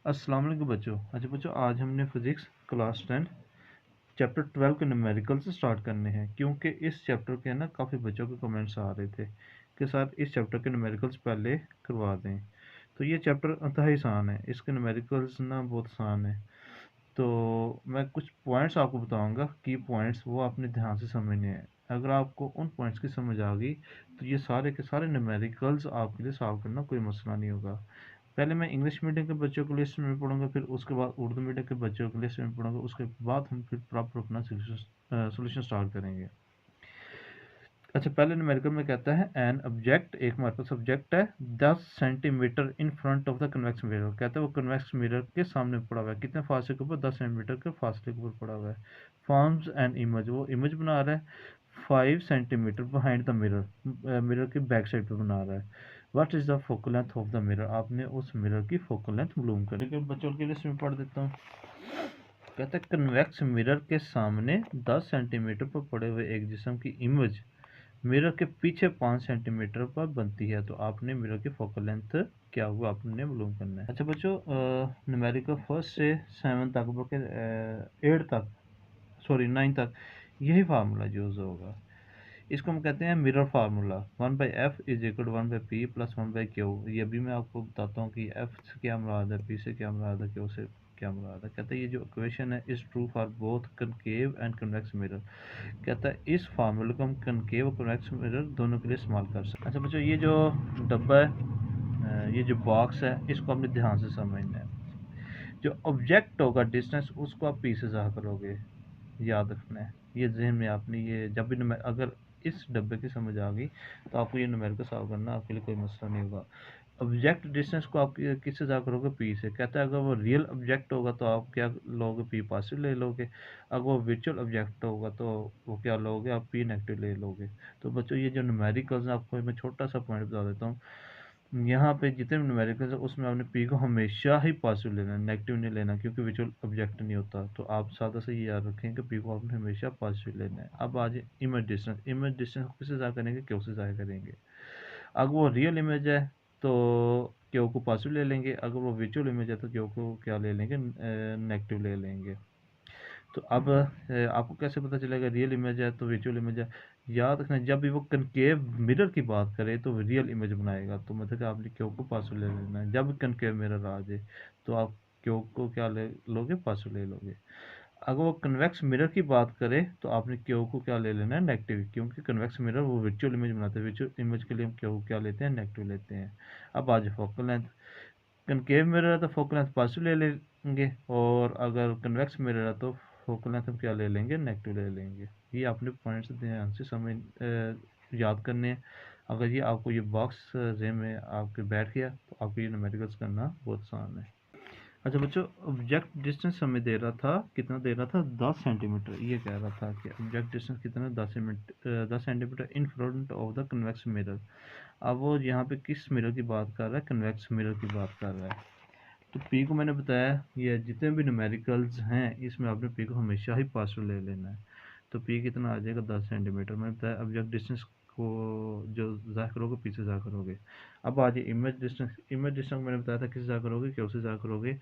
अस्सलाम वालेकुम बच्चों। अच्छा बच्चों, आज हमने फिज़िक्स क्लास 10 चैप्टर 12 के न्यूमेरिकल से स्टार्ट करने हैं, क्योंकि इस चैप्टर के ना काफ़ी बच्चों के कमेंट्स आ रहे थे कि सर इस चैप्टर के न्यूमेरिकल्स पहले करवा दें। तो ये चैप्टर इंतहाई आसान है, इसके न्यूमेरिकल्स ना बहुत आसान है। तो मैं कुछ पॉइंट्स आपको बताऊंगा, की पॉइंट्स वो आपने ध्यान से समझने हैं। अगर आपको उन पॉइंट्स की समझ आ गई तो ये सारे के सारे न्यूमेरिकल्स आपके लिए सॉल्व करना कोई मसला नहीं होगा। पहले मैं इंग्लिश मीडियम के बच्चों के लिए इसमें पढ़ूंगा, फिर उसके बाद उर्दू मीडियम के बच्चों के लिए इसमें पढ़ूंगा, उसके बाद हम फिर प्रॉपर अपना सोल्यूशन स्टार्ट करेंगे। अच्छा, पहले न्यूमेरिकल में कहता है एन ऑब्जेक्ट, एक हमारे पास ऑब्जेक्ट है 10 centimetre in front of the convex mirror. कहता है वो कन्वेक्स मिरर के सामने पड़ा हुआ है, कितने फासले के ऊपर, 10 सेंटीमीटर के फासले के ऊपर पड़ा हुआ है। फॉर्म्स एन इमेज, वो इमेज बना रहा है 5 centimetre behind the mirror, mirror की बैक साइड पे बना रहा है। What is the focal length of the mirror, आपने उस मिरर की फोकल लेंथ मालूम करनी। लेकिन बच्चों के लिए इसमें पढ़ देता हूँ। कहता है कन्वेक्स मिरर के सामने 10 सेंटीमीटर पर पड़े हुए एक जिस्म की इमेज मिरर के पीछे 5 सेंटीमीटर पर बनती है, तो आपने मिरर की फोकल लेंथ क्या हुआ आपने मालूम करना है। अच्छा बच्चों, न्यूमेरिकल फर्स्ट से 7 तक बल्कि 8 तक, सॉरी 9 तक यही फार्मूला यूज होगा। इसको हम कहते हैं mirror formula. 1/f is equal to 1/p plus 1/q। ये भी मैं आपको बताता हूँ कि f से क्या मुराद है, p से क्या मुराद है, q से क्या मुराद है। कहते हैं ये जो इक्वेशन है is true for both concave and convex mirror. कहता है इस फार्मूले को हम कनकेव और कन्वेक्स मिरर दोनों के लिए इस्तेमाल कर सकते हैं। अच्छा बच्चों, ये जो डब्बा है, ये जो बॉक्स है, इसको आपने ध्यान से समझना है। जो ऑब्जेक्ट होगा डिस्टेंस, उसको आप पी से ज़ाहिर करोगे, याद रखना है। ये जहन में आपने ये जब भी अगर इस डब्बे की समझ आ गई तो आपको ये न्यूमेरिकल सॉल्व करना आपके लिए कोई मसला नहीं होगा। ऑब्जेक्ट डिस्टेंस को आप किससे ज़ाहिर करोगे, पी से। कहता है अगर वो रियल ऑब्जेक्ट होगा तो आप क्या लोगे, पी पॉजिटिव ले लोगे। अगर वो वर्चुअल ऑब्जेक्ट होगा तो वो क्या लोगे, आप पी नेगेटिव ले लोगे। तो बच्चों ये जो न्यूमेरिकल्स हैं, आपको मैं छोटा सा पॉइंट बता देता हूँ। यहाँ पे जितने भी न्यूमेरिकल्स है उसमें आपने पी को हमेशा ही पॉजिटिव लेना है, नेगेटिव नहीं लेना, क्योंकि विजुअल ऑब्जेक्ट नहीं होता। तो आप सादा से ये याद रखें कि पी को आपने हमेशा पॉजिटिव लेना है। अब आ जाए इमेज डिस्टेंस। इमेज डिस्टेंस किससे ज़ाहिर करेंगे, क्यों से ज़ाहिर करेंगे। अगर वो रियल इमेज है तो क्यों को पॉजिटिव ले लेंगे, अगर वो विजुअल इमेज है तो क्यों को क्या ले लेंगे, नेगेटिव ले लेंगे। तो अब आपको कैसे पता चलेगा रियल इमेज है तो विजुअल इमेज है। याद रखना, जब भी वो कनकेव मिरर की बात करे तो रियल इमेज बनाएगा, तो मतलब कि आपने क्यों को पासवर्ड ले लेना है। जब कनकेव मिरर आ जाए तो आप क्यों को क्या ले लोगे, पासवर्ड ले लोगे। अगर वो कन्वेक्स मिरर की बात करे तो आपने क्यों को क्या ले लेना है, नेगेटिव, क्योंकि कन्वेक्स मिरर वो विजुअल इमेज बनाते हैं, विजुअल इमेज के लिए हम क्यों क्या लेते हैं, नेगेटिव लेते हैं। अब आज फोकल लेंथ, कनकेव मिरर है तो फोकल लेंथ पॉजिटिव ले लेंगे, और अगर कन्वेक्स मिरर है तो फोकल लेंथ हम क्या ले लेंगे, नेगेटिव ले लेंगे। ये आपने पॉइंट्स ध्यान से समझ याद करने हैं। अगर ये आपको ये बॉक्स जेम में आपके बैठ गया तो आपको ये न्यूमेरिकल्स करना बहुत आसान है। अच्छा बच्चों, ऑब्जेक्ट डिस्टेंस हमें दे रहा था, कितना दे रहा था, 10 सेंटीमीटर। ये कह रहा था कि ऑब्जेक्ट डिस्टेंस कितना, 10 centimetre in front of the convex mirror. अब वो यहाँ पे किस मिरर की बात कर रहा है, कन्वेक्स मिरर की बात कर रहा है। तो पी को मैंने बताया, ये जितने भी न्यूमेरिकल्स हैं इसमें आपने पी को हमेशा ही पॉजिटिव ले लेना है। तो पी कितना आ जाएगा, 10 सेंटीमीटर। मैंने बताया ऑब्जेक्ट डिस्टेंस को जो ज़ाहिर करोगे पी से ज़ाहिर करोगे। अब आ जाए इमेज डिस्टेंस। इमेज डिस्टेंस मैंने बताया था किस ज़ाहिर करोगे, क्यों से ज़ाहिर करोगे।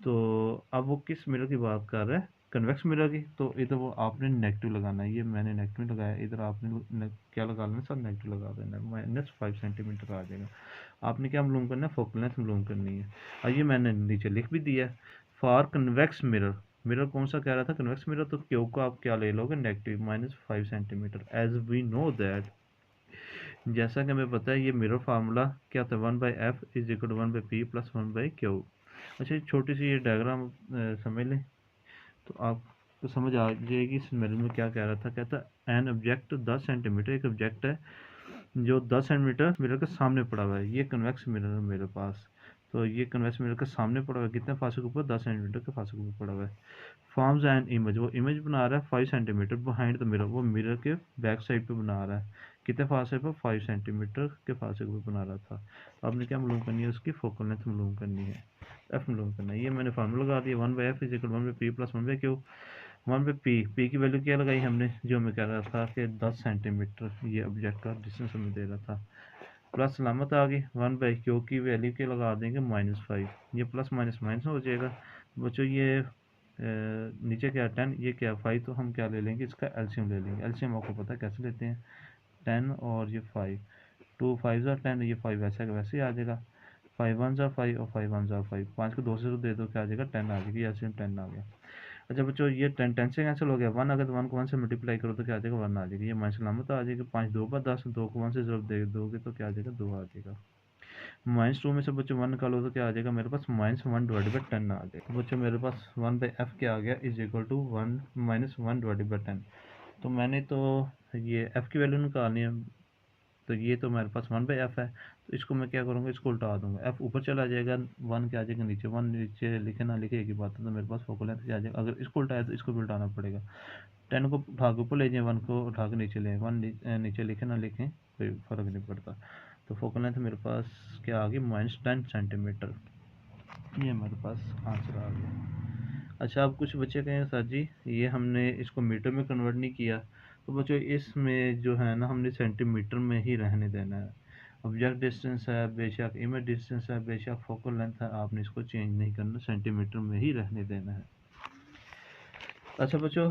तो अब वो किस मिरर की बात कर रहा है, कन्वेक्स मिरर की। तो इधर वो आपने नेगेटिव लगाना है, ये मैंने नेगेटिव लगाया, इधर आपने क्या लगा लेना, सब नेगेटिव लगा देना है, -5 सेंटीमीटर आ जाएगा। आपने क्या मालूम करना है, फोकल लेंथ मालूम करनी है। और ये मैंने नीचे लिख भी दिया है। फॉर कन्वेक्स मिरर, मिरर कौन सा कह रहा था, कन्वेक्स मिरर, तो क्यू को आप क्या ले लोगे, negative -5 centimetre. As we know that, जैसा कि हमें पता है ये मिरर फार्मूला क्या था, 1/f is equal to 1/p plus 1/q। अच्छा, छोटी सी ये डायग्राम समझ लें तो आपको समझ आ जाएगी इस मिरर में क्या कह रहा था। कहता है एन ऑब्जेक्ट 10 सेंटीमीटर, एक ऑब्जेक्ट है जो 10 सेंटीमीटर मिरर के सामने पड़ा हुआ है। ये कन्वेक्स मिरर है मेरे पास। तो ये कन्वेक्स मिरर के सामने पड़ा हुआ है, कितने फासले के ऊपर, 10 सेंटीमीटर के फासले के ऊपर पड़ा हुआ है। फॉर्म्स एंड इमेज, वो इमेज बना रहा है 5 सेंटीमीटर बिहाइंड द मिरर, वो मिरर के बैक साइड पे बना रहा है, कितने फासले पर, 5 सेंटीमीटर के फासले पे बना रहा था। तो आपने क्या मालूम करनी है, उसकी फोकल लेंथ मालूम करनी है, एफ मालूम करना है। ये मैंने फार्मूला लगा दिया, 1/f is equal 1/p plus 1/q। 1/p, P की वैल्यू क्या लगाई हमने, जो हमें कह रहा था कि 10 सेंटीमीटर ये ऑब्जेक्ट का डिस्टेंस हमें दे रहा था। प्लस अलामत आ गई, 1/क्यू की वैल्यू के लगा देंगे -5, ये प्लस माइनस माइनस हो जाएगा। बच्चों ये नीचे क्या 10, ये क्या 5, तो हम क्या ले लेंगे, इसका एलसीएम ले लेंगे। एलसीएम आपको पता है कैसे लेते हैं, 10 और ये 5, 2 5 10, ये 5 वैसे का वैसे ही आ जाएगा। 5 1 5 और 5 1 5, 5 को 2 से दे दो क्या आ जाएगा, 10 आ जाएगी, एलसीएम 10 आ गया। अच्छा बच्चों ये 10 10 से कैंसिल हो गया, 1 अगर 1 को 1 से मल्टीप्लाई करो तो क्या आ जाएगा, 1 आ जाएगा, ये माइनस अलामत आ जाएगी। 5 2 पर 10, 2 को 1 से जरूर दे दोगे तो क्या आ जाएगा, 2 आ जाएगा। -2 में से बच्चों 1 निकालो तो क्या आ जाएगा मेरे पास, -1/10 आ जाएगा। बच्चों मेरे पास 1/f क्या आ गया, इज इक्वल टू 1 -1/10। तो मैंने तो ये f की वैल्यू निकालनी है, तो ये तो मेरे पास 1/f है, तो इसको मैं क्या करूँगा, इसको उल्टा दूंगा, f ऊपर चला जाएगा, 1 क्या आ जाएगा नीचे, 1 नीचे लिखे ना लिखे एक ही बात है, तो मेरे पास फोकल लेंथ क्या आ जाएगा। अगर इसको उल्टाया तो इसको भी उल्टाना पड़ेगा, 10 को उठा के ऊपर ले जाएं, 1 को उठा के नीचे लें, 1 नीचे लिखे ना लिखें कोई फ़र्क नहीं पड़ता। तो फोकल लेंथ मेरे पास क्या आ गई, -10 सेंटीमीटर, ये मेरे पास आंसर आ गया। अच्छा अब कुछ बच्चे कहें सर जी ये हमने इसको मीटर में कन्वर्ट नहीं किया, तो बच्चों इसमें जो है ना हमने सेंटीमीटर में ही रहने देना है। ऑब्जेक्ट डिस्टेंस है बेशक, इमेज डिस्टेंस है बेशक, फोकल लेंथ है, आपने इसको चेंज नहीं करना, सेंटीमीटर में ही रहने देना है। अच्छा बच्चों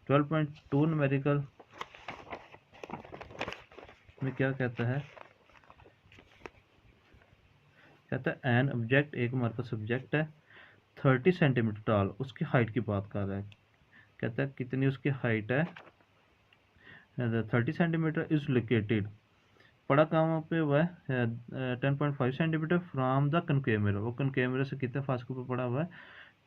12.2 न्यूमेरिकल में क्या कहता है, कहता है एन ऑब्जेक्ट, एक हमारे पास सब्जेक्ट है 30 सेंटीमीटर टॉल, उसकी हाइट की बात कर रहा है। कहता है कितनी उसकी हाइट है, 30 सेंटीमीटर, इज लोकेटेड, पड़ा कहाँ पे हुआ है, 10.5 centimetre from the concave mirror, वो कनकेव मिरर से कितने फासले पर पड़ा हुआ है,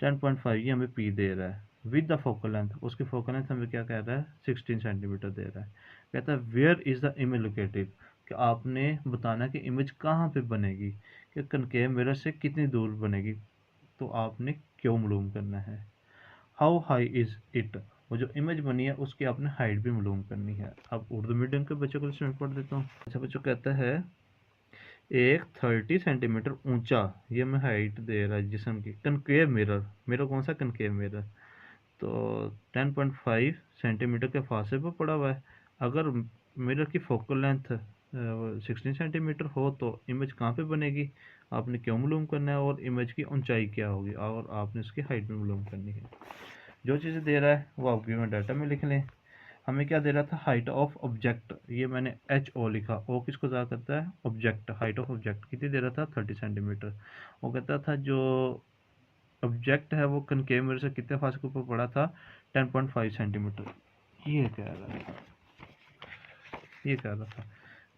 10.5, ये हमें पी दे रहा है। विद द फोकल लेंथ, उसकी फोकल लेंथ हमें क्या कह रहा है, 16 सेंटीमीटर दे रहा है। कहता है where is the image located, कि आपने बताना कि इमेज कहाँ पे बनेगी, कि कनकेव मिरर से कितनी दूर बनेगी, तो आपने क्यों मालूम करना है। हाउ हाई इज़ इट, वो जो इमेज बनी है उसकी आपने हाइट भी मालूम करनी है। अब उर्दू मीडियम के बच्चों को इसमें पढ़ देता हूँ। अच्छा बच्चों कहता है एक 30 सेंटीमीटर ऊंचा, ये मैं हाइट दे रहा है जिसम की, कनकेव मिरर, मेरा कौन सा कनकेव मिरर, तो 10.5 सेंटीमीटर के फासले पर पड़ा हुआ है। अगर मिरर की फोकल लेंथ 16 सेंटीमीटर हो तो इमेज कहाँ पे बनेगी, आपने क्यों मालूम करना है, और इमेज की ऊंचाई क्या होगी, और आपने उसकी हाइट भी मालूम करनी है। जो चीज़ें दे रहा है वो आप गिवन डाटा में लिख लें। हमें क्या दे रहा था, हाइट ऑफ ऑब्जेक्ट, ये मैंने एच ओ लिखा, ओ किसको ज़्यादा करता है, ऑब्जेक्ट, हाइट ऑफ ऑब्जेक्ट कितनी दे रहा था, 30 सेंटीमीटर। वो कहता था जो ऑब्जेक्ट है वो कनकेव मिरर से कितने फासले के ऊपर पड़ा था, 10.5 सेंटीमीटर। ये कह रहा था, ये कह रहा था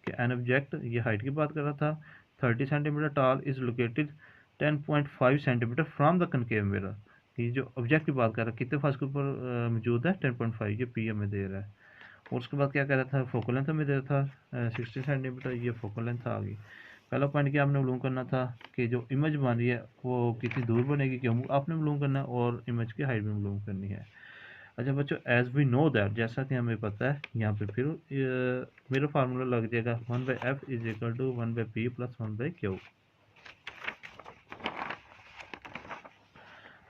कि एन ऑब्जेक्ट, ये हाइट की बात कर रहा था, 30 centimetre tall is located 10.5 centimetre from the concave mirror, ये जो ऑब्जेक्ट की बात कर रहा है कितने फासले के ऊपर मौजूद है, 10.5, ये पी हमें दे रहा है। और उसके बाद क्या कह रहा था, फोकल लेंथ हमें दे रहा था 16 सेंटीमीटर, ये फोकल लेंथ आ गई। पहला पॉइंट क्या आपने मालूम करना था कि जो इमेज बन रही है वो कितनी दूर बनेगी, क्यों आपने मालूम करना है, और इमेज की हाइट भी मालूम करनी है। अच्छा बच्चों एज वी नो दैट, जैसा कि हमें पता है, यहाँ पे फिर मेरा फार्मूला लग जाएगा 1/f is equal to 1/p plus 1/q।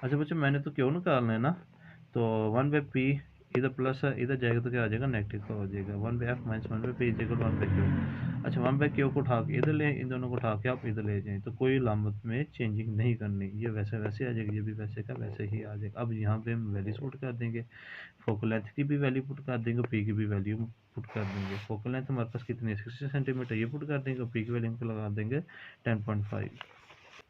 अच्छा बच्चों मैंने तो क्यों निकालना है ना, तो 1/p इधर प्लस है, इधर जाएगा तो क्या आ जाएगा, नेगेटिव का हो जाएगा, 1/f minus 1/p is equal 1/q। अच्छा 1/q को उठा के इधर ले, इन दोनों को उठा के आप इधर ले जाएं, तो कोई लामत में चेंजिंग नहीं करनी, ये वैसे वैसे आ जाएगा, ये भी वैसे का वैसे ही आ जाएगा। अब यहाँ पे हम वैल्यूज पुट कर देंगे, फोकल लेंथ की भी वैल्यू पुट कर देंगे, पी की भी वैल्यू पुट कर देंगे। फोकल लेंथ हमारे पास कितनी है, 60 सेंटीमीटर, ये पुट कर देंगे, पी की वैल्यू को लगा देंगे 10.5।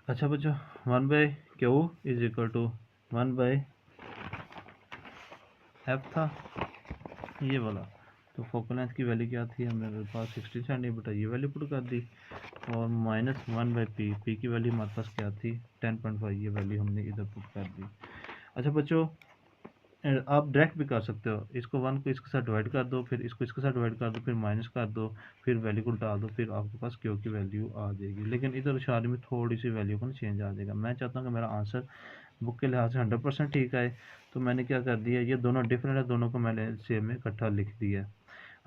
अच्छा बच्चों 1/q is equal to 1/f था ये वाला, तो फोकल लेंथ की वैल्यू क्या थी, हमारे पास 60 सेंटीमीटर, ये वैल्यू पुट कर दी, और माइनस 1/p, पी की वैल्यू हमारे पास क्या थी 10.5, ये वैल्यू हमने इधर पुट कर दी। अच्छा बच्चों आप डायरेक्ट भी कर सकते हो, इसको 1 को इसके साथ डिवाइड कर दो, फिर इसको इसके साथ डिवाइड कर दो, फिर माइनस कर दो, फिर वैल्यू को उल्टा दो, फिर आपके पास क्यू की वैल्यू आ जाएगी। लेकिन इधर इशारे में थोड़ी सी वैल्यू का चेंज आ जाएगा। मैं चाहता हूँ कि मेरा आंसर बुक के लिहाज से 100% ठीक आए, तो मैंने क्या कर दिया, ये दोनों डिफरेंट है, दोनों को मैंने सेम में इकट्ठा लिख दिया।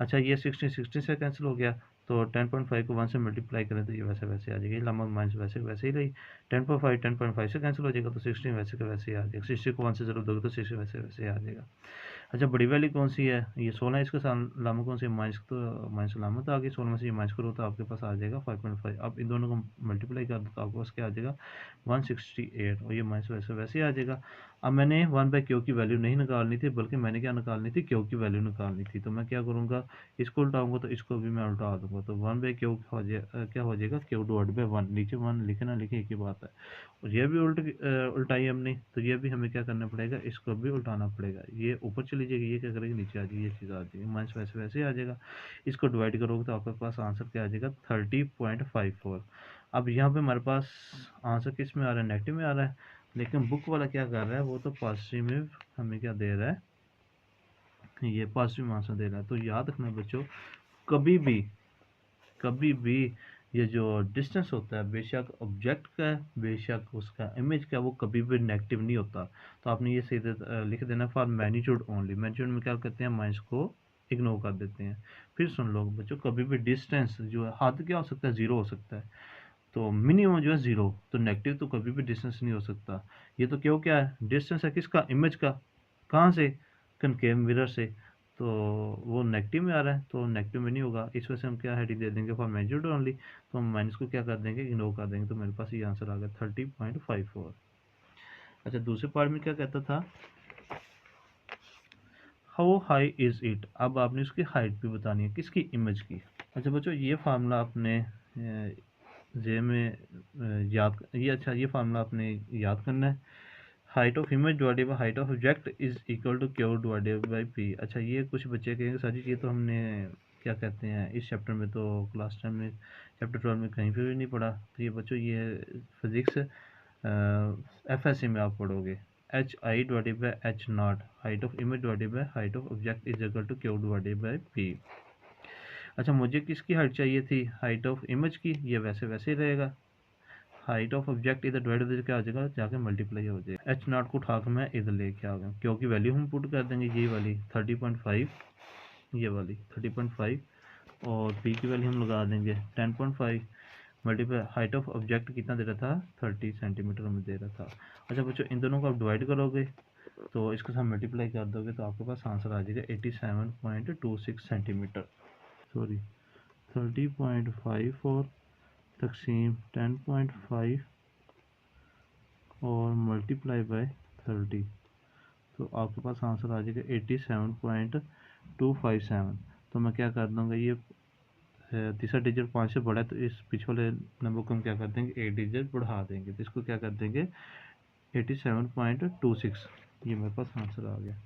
अच्छा ये 16 से कैंसिल हो गया, तो 10.5 को 1 से मल्टीप्लाई करें तो ये वैसे वैसे आ जाएगी, लम्बा माइनस वैसे वैसे ही रही। 10.5 से कैंसिल हो जाएगा तो 16 वैसे का वैसे ही आ जाएगा, 60 को 1 से जरूर दोगे तो 60 वैसे वैसे आ जाएगा। अच्छा बड़ी वैल्यू कौन सी है, ये 16 है, इसका लामा कौन सी है, माइनस, तो माइनस लामा तो आगे 16 में से ये माइनस करो तो आपके पास आ जाएगा 5.5। अब इन दोनों को मल्टीप्लाई कर दो तो आपके पास क्या आ जाएगा 168, और ये माइनस वैसे वैसे ही आ जाएगा। अब मैंने 1/q की वैल्यू नहीं निकालनी थी, बल्कि मैंने क्या निकालनी थी, q की वैल्यू निकालनी थी। तो मैं क्या करूँगा, इसको उल्टाऊंगा तो इसको भी मैं उल्टा दूंगा, तो 1/q क्या हो जाएगा, q/1। नीचे 1 लिखे ना लिखे एक ही बात है। और ये भी उल्टाई हमने, तो ये भी हमें क्या करना पड़ेगा, इसको भी उल्टाना पड़ेगा। ये ऊपर चली जाएगी, ये क्या करेगी, नीचे आ जाएगी, ये चीज़ आ जाएगी, माइनस वैसे वैसे ही आ जाएगा। इसको डिवाइड करोगे तो आपके पास आंसर क्या आ जाएगा, 30.54। अब यहाँ पे हमारे पास आंसर किस में आ रहा है, नेगेटिव में आ रहा है, लेकिन बुक वाला क्या कर रहा है, वो तो पॉजिटिव में हमें क्या दे रहा है, ये पॉजिटिव आंसर दे रहा है। तो याद रखना बच्चों, कभी भी ये जो डिस्टेंस होता है, बेशक ऑब्जेक्ट का है, बेशक उसका इमेज का, वो कभी भी नेगेटिव नहीं होता। तो आपने ये सीधे लिख देना फॉर मैग्नीट्यूड ओनली। मैग्नीट्यूड में क्या करते हैं, माइनस को इग्नोर कर देते हैं। फिर सुन लो बच्चों, कभी भी डिस्टेंस जो है, हद क्या हो सकता है, ज़ीरो हो सकता है, तो मिनिमम जो है ज़ीरो, तो नेगेटिव तो कभी भी डिस्टेंस नहीं हो सकता। ये तो क्यों, क्या है, डिस्टेंस है किसका, इमेज का, कहाँ से, कनकेव मिरर से, तो वो नेगेटिव में आ रहा है, तो नेगेटिव में नहीं होगा। इस वजह से हम क्या हेडिंग दे देंगे, फॉर मैग्नीट्यूड ओनली, तो हम माइनस को क्या कर देंगे, इग्नोर कर देंगे। तो मेरे पास ये आंसर आ गया 30.54। अच्छा दूसरे पार्ट में क्या कहता था, हाउ हाई इज़ इट। अब आपने उसकी हाइट भी बतानी है, किसकी, इमेज की। अच्छा बच्चों, ये फार्मूला आपने जे में याद, ये अच्छा ये फार्मूला आपने याद करना है। Height of image divided by height of object is equal to q divided by p. अच्छा ये कुछ बच्चे कहेंगे सर जी ये तो हमने क्या कहते हैं इस चैप्टर में, तो क्लास 10 में, चैप्टर 12 में कहीं पे भी नहीं पढ़ा। तो ये बच्चों ये फिजिक्स FSC में आप पढ़ोगे, h i divided by h naught, height of image divided by height of object is equal to q divided by p. अच्छा मुझे किसकी हाइट चाहिए थी, हाइट ऑफ इमेज की, ये वैसे वैसे ही रहेगा। हाइट ऑफ ऑब्जेक्ट इधर डिवाइड इधर क्या आ जाएगा, जाके मल्टीप्लाई हो जाएगा। एच नॉट को उठा के मैं इधर लेके आ गया, क्योंकि वैल्यू हम पुट कर देंगे ये वाली 30.5, ये वाली 30.5, और पी की वैल्यू हम लगा देंगे 10.5 मल्टीप्लाई हाइट ऑफ ऑब्जेक्ट कितना दे रहा था, 30 सेंटीमीटर में दे रहा था। अच्छा बच्चों इन दोनों को आप डिवाइड करोगे तो इसके साथ मल्टीप्लाई कर दोगे तो आपके पास आंसर आ जाएगा 87.26 सेंटीमीटर, सॉरी 30.54 तकसीम 10.5 और मल्टीप्लाई बाय 30, तो आपके पास आंसर आ जाएगा 87.257। तो मैं क्या कर दूँगा, ये तीसरा डिजिट 5 से बड़ा है, तो इस पीछे वाले नंबर को हम क्या कर देंगे, एक डिजिट बढ़ा देंगे, तो इसको क्या कर देंगे 87.26, ये मेरे पास आंसर आ गया।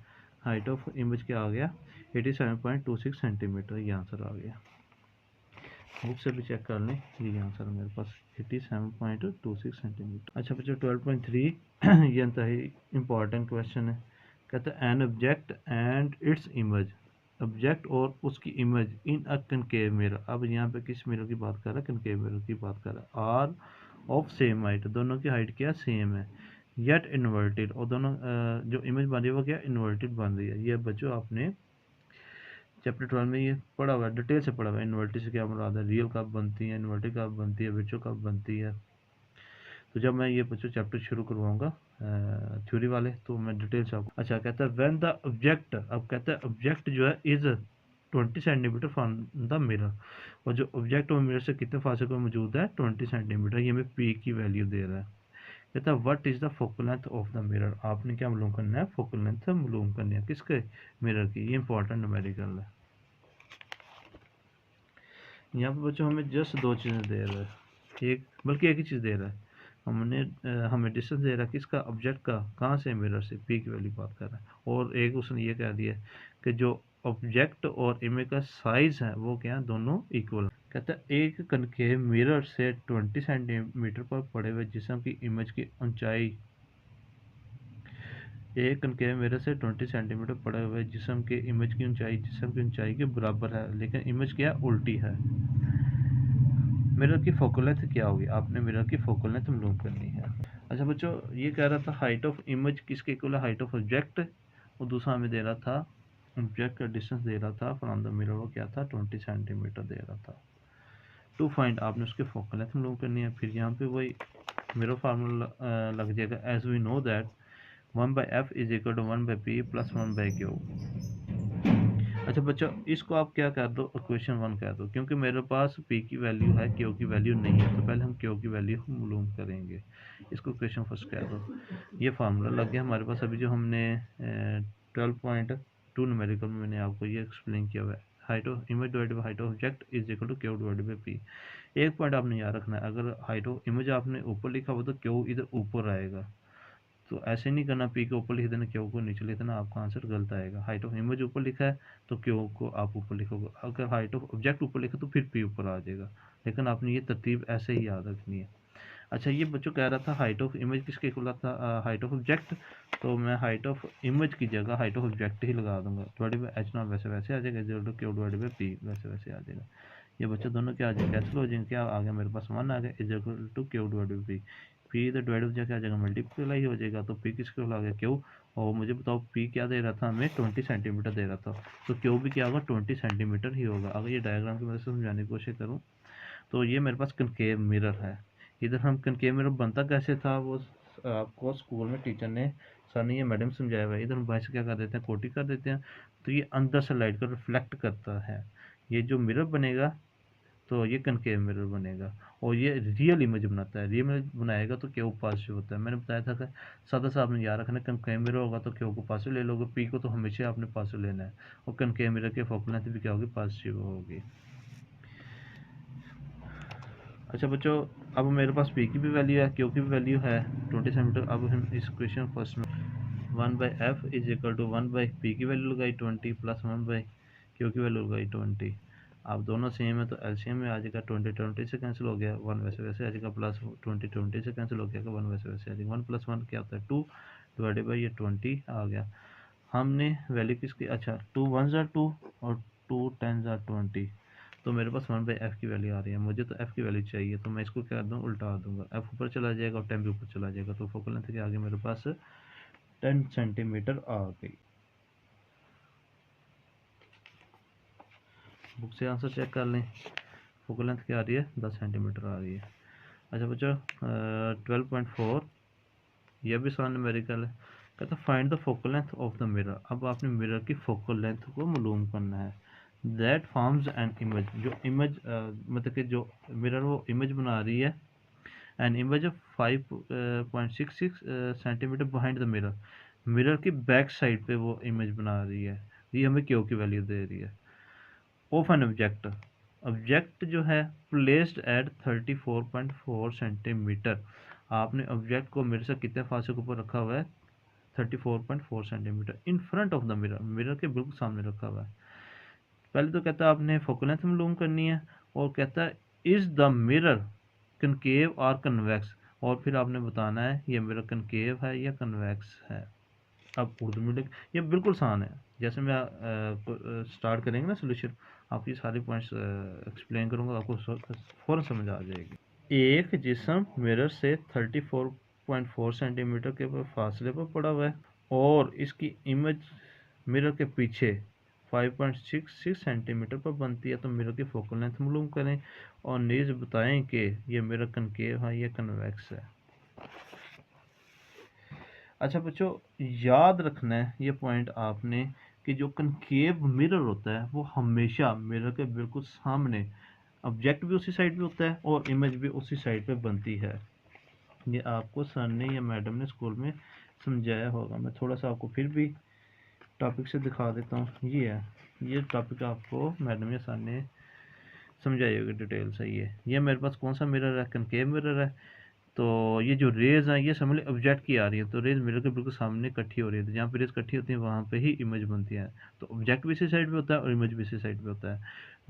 हाइट ऑफ इमेज क्या आ गया, 87.26 सेंटीमीटर, ये आंसर आ गया। बुक से भी चेक कर लें, ये आंसर मेरे पास 87.26 सेंटीमीटर। अच्छा बच्चों 12.3 ये इंतहाई इंपॉर्टेंट क्वेश्चन है। कहता है an object and its image, object और उसकी image in a concave mirror. अब यहाँ पे किस मिरर की बात कर रहा है, कनकेव मिरर की बात कर रहा है। आर ऑफ सेम हाइट, दोनों की हाइट क्या सेम है, येट इन्वर्टेड, और दोनों जो इमेज बन रही है वो क्या इन्वर्टेड बन रही है। ये बच्चों आपने चैप्टर 12 में ये पढ़ा हुआ है, डिटेल से पढ़ा हुआ है, इन्वर्टेड से क्या मुराद है, रियल कब बनती है, इन्वर्टेड कब बनती है, विचो कब बनती है। तो जब मैं ये बच्चों चैप्टर शुरू करवाऊंगा थ्योरी वाले, तो मैं डिटेल से आपको। अच्छा कहता है व्हेन द ऑब्जेक्ट, अब कहता है ऑब्जेक्ट जो है is 20 centimetre from the mirror, और जो ऑब्जेक्ट और मिरर से कितने फासले पर मौजूद है 20 सेंटीमीटर, ये हमें पी की वैल्यू दे रहा है। कहता है what is the focal length of the mirror, आपने क्या मालूम करना है, फोकल लेंथ मालूम करनी है किसके, मिरर की। ये इंपॉर्टेंट न्यूमेरिकल है। यहाँ पे बच्चों हमें जस्ट दो चीज़ें दे रहा है, एक बल्कि एक ही चीज़ दे रहा है। हमें डिस्टेंस दे रहा है किसका, ऑब्जेक्ट का, कहाँ से, मिरर से, पी की वैल्यू बात कर रहा है। और एक उसने ये कह दिया कि जो ऑब्जेक्ट और इमेज का साइज़ है वो क्या है, दोनों इक्वल। कहता है एक कनकेव मिरर से 20 सेंटीमीटर पर पड़े हुए जिस्म की इमेज की ऊंचाई, एक कनकेव मिरर से 20 सेंटीमीटर पड़े हुए जिस्म के इमेज की ऊंचाई जिस्म की ऊंचाई के बराबर है, लेकिन इमेज क्या उल्टी है। मिरर की फोकल लेंथ क्या होगी, आपने मिरर की फोकल लेंथ मालूम करनी है। अच्छा बच्चों ये कह रहा था हाइट ऑफ इमेज किसके इक्वल है, हाइट ऑफ ऑब्जेक्ट, और दूसरा हमें दे रहा था ऑब्जेक्ट का डिस्टेंस दे रहा था फ्रॉम द मिरर, वो क्या था 20 सेंटीमीटर दे रहा था। टू फाइंड, आपने उसके फोकल लेंथ मालूम करनी है। फिर यहाँ पे वही मिरर फार्मूला लग जाएगा, as we know that 1/f is equal to 1/p plus 1/q। अच्छा बच्चों, इसको आप क्या कर दो, इक्वेशन 1 कह दो, क्योंकि मेरे पास p की वैल्यू है, q की वैल्यू नहीं है, तो पहले हम q की वैल्यू मालूम करेंगे। इसको इक्वेशन फर्स्ट कह दो। ये फार्मूला लग गया हमारे पास। अभी जो हमने 12.2 न्यूमेरिकल में मैंने आपको ये एक्सप्लेन किया हुआ है, height of image divided by height of object is equal to q divided by p। एक पॉइंट आपने याद रखना है, अगर हाइट ऑफ इमेज आपने ऊपर लिखा हुआ तो q इधर ऊपर आएगा, तो ऐसे नहीं करना p को ऊपर लिख देना, q को नीचे लिख देना, आपका आंसर गलत आएगा। हाइट ऑफ इमेज ऊपर लिखा है तो q को आप ऊपर लिखोगे, अगर हाइट ऑफ ऑब्जेक्ट ऊपर लिखा तो फिर p ऊपर आ जाएगा, लेकिन आपने ये तरतीब ऐसे ही याद रखनी है। अच्छा, ये बच्चों कह रहा था हाइट ऑफ इमेज किसके इक्वल था, हाइट ऑफ ऑब्जेक्ट, तो मैं हाइट ऑफ इमेज की जगह हाइट ऑफ ऑब्जेक्ट ही लगा दूंगा। डिवाइडेड बाय h नॉट वैसे वैसे आ जाएगा, equal to q divided by p वैसे वैसे आ जाएगा। ये बच्चों दोनों क्या आ जाएगा, कैंसिल हो जाएंगे, क्या आ गया मेरे पास 1 आ गया, is equal to q divided by p। p इधर डिवाइड हो जाएगा, क्या आ जाएगा, मल्टीप्लाई हो जाएगा, तो p किसके इक्वल आ गया, q। और मुझे बताओ p क्या दे रहा था हमें, 20 सेंटीमीटर दे रहा था, तो q भी क्या होगा, 20 सेंटीमीटर ही होगा। अगर ये डायग्राम की मदद से समझाने की कोशिश करूँ तो ये मेरे पास कनकेव मिरर है। इधर हम कनकेव मिरर बनता कैसे था, वो आपको स्कूल में टीचर ने, सर ने, ये मैडम समझाया हुआ है। इधर हम भाई से क्या कर देते हैं, कोटी कर देते हैं, तो ये अंदर से लाइट को रिफ्लेक्ट करता है। ये जो मिरर बनेगा तो ये कनकेव मिरर बनेगा, और ये रियल इमेज बनाता है। रियल इमेज बनाएगा तो क्यों पॉजिटिव होता है, मैंने बताया था कि सादा साहब ने याद रखना, कनकेव मिरर होगा तो क्यों को पॉजिटिव ले लोगे, पी को तो हमेशा आपने पॉजिटिव लेना है, और कनकेव मिरर के फोकल लेंथ भी क्या होगी, पॉजिटिव होगी। अच्छा बच्चों, अब मेरे पास p की भी वैल्यू है, q की भी वैल्यू है 20 सेंटीमीटर। अब हम इस क्वेश्चन फर्स्ट में 1/f is equal to 1/p की वैल्यू लगाई 20 प्लस 1/q की वैल्यू लगाई 20। अब दोनों सेम है तो एलसीएम में आ जाएगा, 20 से कैंसिल हो गया, 1 वैसे वैसे आ जाएगा, प्लस 20 से कैंसिल हो गया, 1 वैसे वैसे आ जाएगा, 1 + 1 क्या होता है 2 डिवाइडेड बाई ये 20 आ गया। हमने वैल्यू किसकी, अच्छा 2 1 ज़ा 2 और 2 10 ज़ा 20, तो मेरे पास 1/f की वैल्यू आ रही है, मुझे तो f की वैल्यू चाहिए, तो मैं इसको क्या कर दूँ, उल्टा दूंगा, f ऊपर चला जाएगा और 10 भी ऊपर चला जाएगा, तो फोकल लेंथ के आगे मेरे पास 10 सेंटीमीटर आ गई। बुक से आंसर चेक कर लें, फोकल लेंथ क्या आ रही है, 10 सेंटीमीटर आ रही है। अच्छा बच्चों, 12.4 यह भी आसान न्यूमेरिकल है। कहता find the focal length of the mirror. अब आपने मिरर की फोकल लेंथ को मालूम करना है। दैट फॉर्म्स एन इमेज, जो इमेज मतलब कि जो मिरर वो इमेज बना रही है, an image of 5.66 centimetre behind the mirror, mirror की बैक साइड पे वो इमेज बना रही है, ये हमें क्यू की वैल्यू दे रही है। ऑफ एन ऑब्जेक्ट, ऑब्जेक्ट जो है प्लेस्ड एट 34.4 सेंटीमीटर, आपने ऑब्जेक्ट को मिरर से कितने फासले के ऊपर रखा हुआ है, 34.4 centimetre, in front of the mirror, mirror के बिल्कुल सामने रखा हुआ है। पहले तो कहता है आपने फोकल लेंथ मालूम करनी है, और कहता है इज द मिरर कनकेव और कन्वेक्स, और फिर आपने बताना है ये मिरर कनकेव है या कन्वेक्स है। अब उर्दू में लिख, ये बिल्कुल आसान है, जैसे मैं स्टार्ट करेंगे ना सोल्यूशन, आपकी सारे पॉइंट्स एक्सप्लेन करूँगा, आपको फ़ौरन समझ आ जाएगी। एक जिस्म मिरर से 34.4 सेंटीमीटर के फासले पर पड़ा हुआ है, और इसकी इमेज मिरर के पीछे 5.66 सेंटीमीटर पर बनती है, तो मिरर की फोकल लेंथ मालूम करें, और नीज बताएं कि ये मिरर कनकेव है या कन्वेक्स है। अच्छा बच्चों, याद रखना है ये पॉइंट आपने, कि जो कनकेव मिरर होता है वो हमेशा मिरर के बिल्कुल सामने, ऑब्जेक्ट भी उसी साइड पे होता है और इमेज भी उसी साइड पे बनती है। ये आपको सर ने या मैडम ने स्कूल में समझाया होगा। मैं थोड़ा सा आपको फिर भी टॉपिक से दिखा देता हूँ। ये है, ये टॉपिक आपको मैडम या सर ने समझाई होगी डिटेल से। ये मेरे पास कौन सा मिरर है, कनकेव मिरर है। तो ये जो रेज़ हैं ये समझ लीजिए ऑब्जेक्ट की आ रही है, तो रेज़ मिरर के बिल्कुल सामने इकट्ठी हो रही है, तो जहाँ पे रेज़ इकट्ठी होती है वहाँ पे ही इमेज बनती है। तो ऑब्जेक्ट भी इसी साइड पे होता है और इमेज भी इसी साइड पे होता है।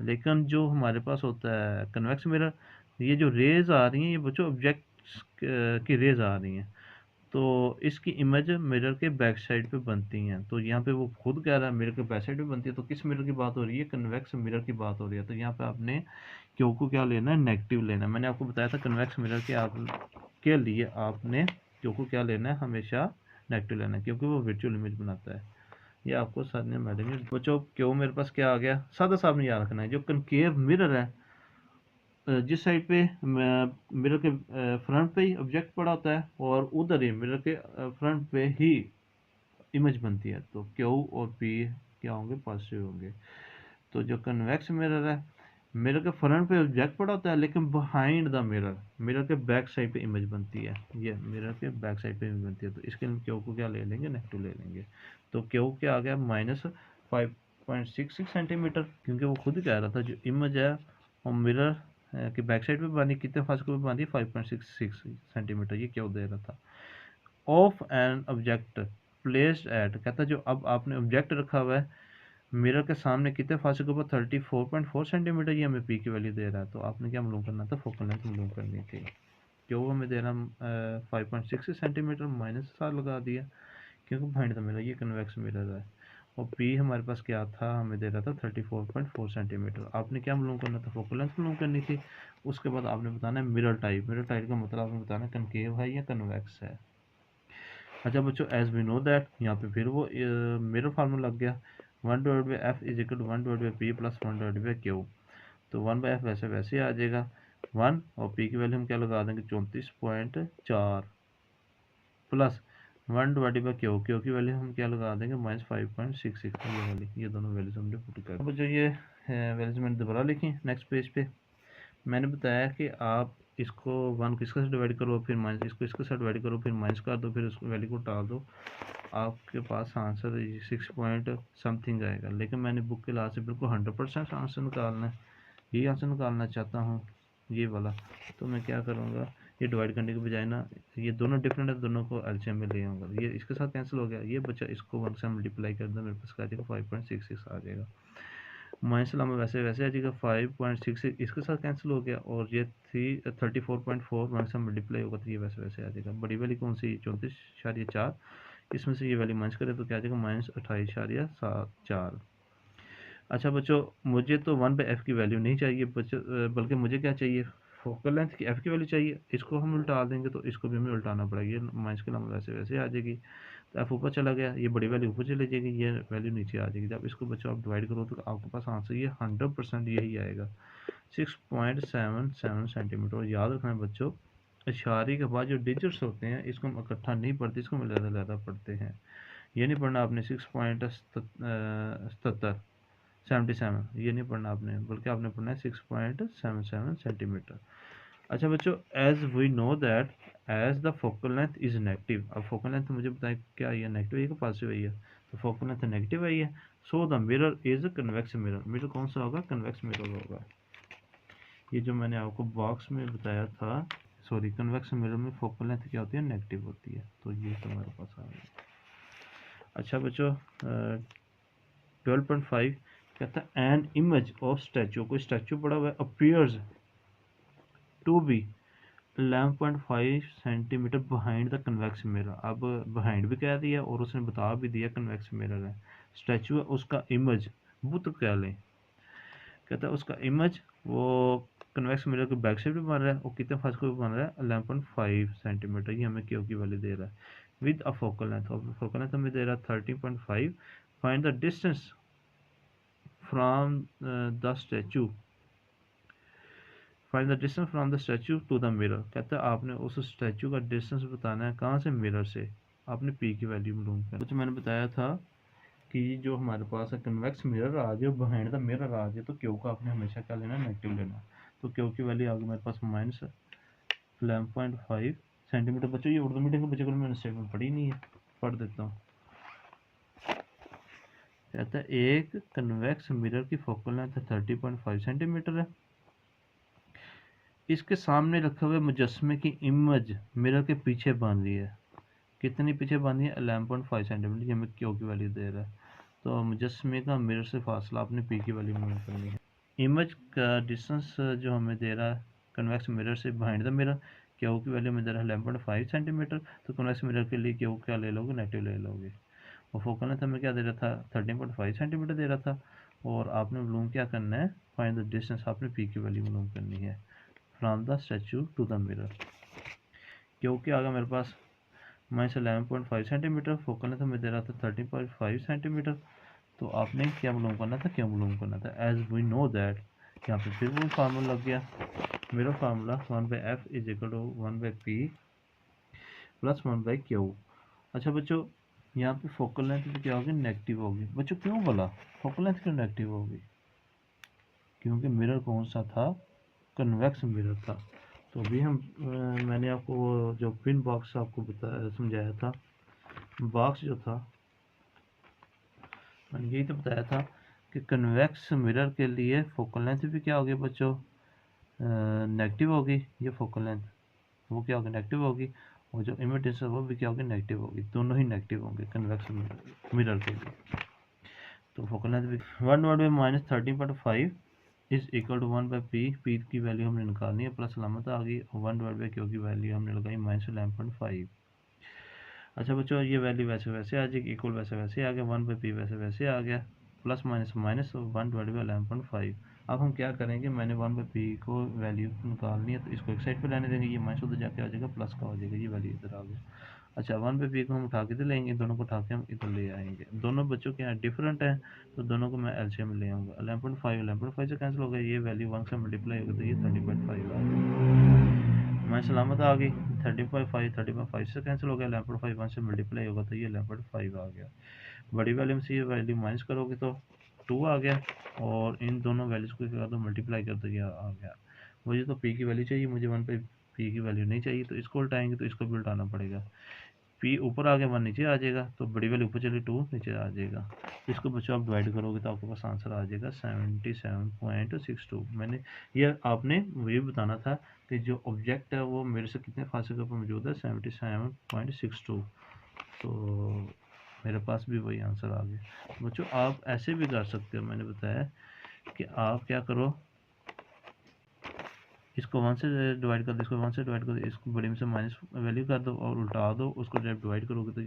लेकिन जो हमारे पास होता है कन्वेक्स मिरर, ये जो रेज़ आ रही हैं ये बच्चों ऑब्जेक्ट की रेज़ आ रही हैं, तो इसकी इमेज मिरर के बैक साइड पे बनती हैं। तो यहाँ पे वो खुद कह रहा है मिरर के बैक साइड पे बनती है, तो किस मिरर की बात हो रही है, कन्वेक्स मिरर की बात हो रही है। तो यहाँ पे आपने क्यू को क्या लेना है, नेगेटिव लेना है। मैंने आपको बताया था कन्वेक्स मिरर के आप के लिए आपने क्यू को क्या लेना है, हमेशा नेगेटिव लेना है, क्योंकि वो वर्चुअल इमेज बनाता है। ये आपको सर ने मैडम ने बच्चों, क्यों मेरे पास क्या आ गया, सादा साहब ने याद रखना है। जो कनकेव मिरर है, जिस साइड पे मिरर के फ्रंट पे ही ऑब्जेक्ट पड़ा होता है, और उधर ही मिरर के फ्रंट पे ही इमेज बनती है, तो क्यू और पी क्या होंगे, पॉजिटिव होंगे। तो जो कन्वेक्स मिरर है, मिरर के फ्रंट पे ऑब्जेक्ट पड़ा होता है, लेकिन बिहाइंड द मिरर, मिरर के बैक साइड पे इमेज बनती है। ये मिरर के बैक साइड पे इमेज बनती है। तो इसके लिए क्यू को क्या ले लेंगे, नेगेटिव ले लेंगे। तो क्यू क्या आ गया, -5.66 सेंटीमीटर, क्योंकि वो खुद कह रहा था जो इमेज है वो मिरर कि बैक साइड पे बांधी, कितने फासले पे बांधी, 5.66 सेंटीमीटर, ये क्यों दे रहा था। Of an object placed at, कहता जो अब आपने ऑब्जेक्ट रखा हुआ है मिरर के सामने कितने फासले के ऊपर, 34.4 सेंटीमीटर, ये हमें पी की वैल्यू दे रहा है। तो आपने क्या मालूम करना था, फोकल लेंथ मालूम करनी थी। क्यों हमें दे रहा 5.6 सेंटीमीटर, माइनस सार लगा दिया, क्योंकि पॉइंट था मेरा, ये कन्वेक्स मिरर है। और पी हमारे पास क्या था, हमें दे रहा था 34.4 सेंटीमीटर। आपने क्या मालूम करना था, फोकल लेंथ मालूम करनी थी। उसके बाद आपने बताना है मिरर टाइप। मिरर टाइप का मतलब आपने बताना कनकेव है या कन्वेक्स है। अच्छा बच्चों, एज वी नो दैट, यहाँ पे फिर वो मिरर फार्मूला लग गया, 1/f is equal to 1/p plus 1/q। तो 1/f वैसे वैसे आ जाएगा 1, और p की वैल्यू हम क्या लगा देंगे, 34.4 प्लस 1/q, क्यू की वैल्यू हम क्या लगा देंगे, -5.66। ये वाली, ये दोनों वैल्यूज हमने पुट कर दी। जो ये वैल्यूज मैंने दोबारा लिखी नेक्स्ट पेज पे। मैंने बताया कि आप इसको 1 को इसके साथ डिवाइड करो, फिर माइनस इसको इसके साथ डिवाइड करो, फिर माइनस कर दो, फिर उस वैल्यू को टाल दो, आपके पास आंसर 6 पॉइंट समथिंग आएगा। लेकिन मैंने बुक के लास्ट से बिल्कुल 100% आंसर निकालना है, यही आंसर निकालना चाहता हूँ, ये वाला। तो मैं क्या करूँगा, ये डिवाइड करने के बजाय ना, ये दोनों डिफरेंट है, दोनों को एलसीएम में ले आऊँगा। ये इसके साथ कैंसिल हो गया, ये बच्चा इसको 1 से मल्टीप्लाई कर दो, मेरे पास आ जाएगा 5.66 आ जाएगा। माइनस में वैसे वैसे आ जाएगा, 5.66 इसके साथ कैंसिल हो गया, और ये 34.4 माइनस से मल्टीप्लाई होगा, तो ये वैसे वैसे आ जाएगा। बड़ी वाली कौन सी, 34.4, इसमें से ये वैल्यू माइनस करें तो क्या आ जाएगा, -28.74। अच्छा बच्चों, मुझे तो 1/f की वैल्यू नहीं चाहिए बच्चों, बल्कि मुझे क्या चाहिए, फोकल लेंथ की f की वैल्यू चाहिए। इसको हम उल्टा देंगे तो इसको भी हमें उल्टाना पड़ेगा, ये माइनस के नाम वैसे वैसे आ जाएगी। तो f ऊपर चला गया, ये बड़ी वैल्यू ऊपर चली जाएगी, ये वैल्यू नीचे आ जाएगी। जब इसको बच्चों आप डिवाइड करो तो आपके पास आंसर ये 100% यही आएगा, 6.77 सेंटीमीटर। याद रखना है बच्चों, इशारे के बाद जो डिजिट्स होते हैं इसको हम इकट्ठा नहीं पढ़ते, इसको हम अलग-अलग पढ़ते हैं। ये नहीं पढ़ना आपने 6.77 ये नहीं पढ़ना आपने, बल्कि आपने पढ़ना है 6.77 सेंटीमीटर। अच्छा बच्चों, as we know that as the focal length is negative. अब फोकल लेंथ मुझे बताएं क्या ये नेगेटिव है कि पॉजिटिव है, तो फोकल लेंथ नेगेटिव है ये। So the mirror is a convex mirror. Mirror कौन सा होगा, कन्वेक्स मिरर होगा। ये जो मैंने आपको बॉक्स में बताया था, सॉरी, कन्वेक्स मिरर में फोकल लेंथ क्या होती है, नेगेटिव होती है। तो ये तुम्हारे पास आ गया। अच्छा बच्चों, 12.5 कहता है एन इमेज ऑफ स्टैचू, कोई स्टैचू पड़ा हुआ है, appears to be 11.5 centimetre behind the convex mirror. अब बिहाइंड भी कह दिया और उसने बता भी दिया कन्वेक्स मिरर है, स्टैचू है, उसका इमेज बुत क्या लें। कहता है उसका इमेज वो कन्वेक्स मिरर के बैक साइड पे बन रहा है, और कितने फासले पे बन रहा है, 11.5 सेंटीमीटर, ये हमें क्यू की वैल्यू दे रहा है, विद अ फोकल लेंथ। और फोकल लेंथ हमें दे रहा है 13.5। Find the distance from the statue, find the distance from the statue to the mirror. कहता है आपने उस स्टैचू का डिस्टेंस बताना है, कहाँ से, मिरर से। आपने पी की वैल्यू मालूम करना। कुछ मैंने बताया था कि जो हमारे पास है कन्वेक्स मिरर आ जाए, बिहाइंड द मिरर आ जाए, तो क्यू का आपने हमेशा क्या लेना, नेगेटिव लेना। तो क्यू की वैल्यू आ गई मेरे पास -11.5 सेंटीमीटर। बच्चों ये उर्दू मीडियम के बच्चों को मैंने स्टेटमेंट पढ़ी नहीं है, पढ़ देता हूँ। कहता है एक कन्वेक्स मिरर की फोकल लेंथ 30.5 सेंटीमीटर है, इसके सामने रखे हुए मुजस्मे की इमेज मिरर के पीछे बांध रही है। कितनी पीछे बांधी है, 11.5 सेंटीमीटर, ये हमें क्यू की वैल्यू दे रहा है। तो मुजस्मे का मिरर से फासला आपने पी की वैल्यू मालूम करनी है। इमेज का डिस्टेंस जो हमें दे रहा है कन्वेक्स मिरर से बिहाइंड द मिरर, क्यू की वैल्यू में दे रहा है 11.5 सेंटीमीटर। तो कन्वेक्स मिरर के लिए क्यू क्या ले लोगे, नेगेटिव ले लोगे। और फोकल लेंथ हमें क्या दे रहा था, 13.5 सेंटीमीटर दे रहा था। और आपने मालूम क्या करना है, फाइंड द डिस्टेंस, आपने पी की वैल्यू मालूम करनी है from the statue to the mirror. क्योंकि आ गया मेरे पास -11.5 सेंटीमीटर, फोकल लेंथ हमें दे रहा था 13.5 सेंटीमीटर। तो आपने क्या मालूम करना था, क्या मालूम करना था, एज वी नो दैट। यहाँ पे फिर वो फार्मूला लग गया, मेरा formula 1/f is equal to 1/p plus 1/q। अच्छा बच्चों, यहाँ पे फोकल लेंथ भी क्या होगी, नेगेटिव होगी। बच्चों क्यों बोला फोकल लेंथ क्यों नेगेटिव होगी, क्योंकि मिरर कौन सा था, कन्वेक्स मिरर था। तो अभी हम मैंने आपको वो जो पिन बॉक्स आपको बताया समझाया था, बॉक्स जो था मैंने यही तो बताया था कि कन्वेक्स मिरर के लिए फोकल लेंथ भी क्या होगी बच्चों, नेगेटिव होगी। ये फोकल लेंथ वो क्या होगी, नेगेटिव होगी, और जो इमेज डिस्टेंस वो भी क्या होगी, नेगेटिव होगी। दोनों ही नेगेटिव होंगे कन्वेक्स मिरर के लिए। तो फोकल लेंथ भी 1/-13.5 is equal to 1/p। P की वैल्यू हमने निकालनी है, प्लस अलामत आ गई, और 1/q की वैल्यू हमने लगाई -11.5। अच्छा बच्चों, ये वैल्यू वैसे वैसे आ जाएगी, इक्वल वैसे वैसे आ गया, 1/p वैसे वैसे आ गया, प्लस माइनस माइनस 1/11.5। अब हम क्या करेंगे, मैंने 1/p को वैल्यू निकालनी है, तो इसको एक साइड पे रहने देंगे, ये माइनस उधर जाके आ जाएगा, प्लस का हो जाएगा, ये वैल्यू इधर आ गया। अच्छा 1/p को हम उठा के इधर लेंगे, दोनों को उठा के हम इधर ले आएंगे। दोनों बच्चों के यहाँ डिफरेंट हैं, तो दोनों को मैं एलसीएम ले आऊँगा। 11.5 से कैंसिल हो गया, ये वैल्यू 1 से मल्टीप्लाई होगी, तो ये 30.5 आ गई। मैं सलामत आ गई, 30.5 से कैंसिल हो गया, 11.5 1 से मल्टीप्लाई होगा, तो ये 11.5 आ गया। बड़ी वैल्यू से ये वैल्यू माइनस करोगे तो 2 आ गया, और इन दोनों वैल्यूज़ को क्या तो मल्टीप्लाई कर दो, ये आ गया। मुझे तो पी की वैल्यू चाहिए, मुझे 1/p की वैल्यू नहीं चाहिए, तो इसको उल्टाएंगे तो इसको भी उल्टाना पड़ेगा। पी ऊपर आ गया, 1 नीचे आ जाएगा, तो बड़ी वैल्यू ऊपर चली 2 नीचे आ जाएगा। तो इसको बच्चों आप डिवाइड करोगे तो आपके पास आंसर आ जाएगा 77.62। मैंने ये आपने ये बताना था कि जो ऑब्जेक्ट है वो मेरे से कितने फासले पर मौजूद है, 77.62। तो मेरे पास भी वही आंसर आ गया। बच्चों आप ऐसे भी कर सकते हो, मैंने बताया कि आप क्या करो, इसको 1 से डिवाइड कर दो, इसको 1 से डिवाइड कर दो, इसको बड़ी में से माइनस वैल्यू कर दो और उल्टा दो, उसको जब डिवाइड करोगे तो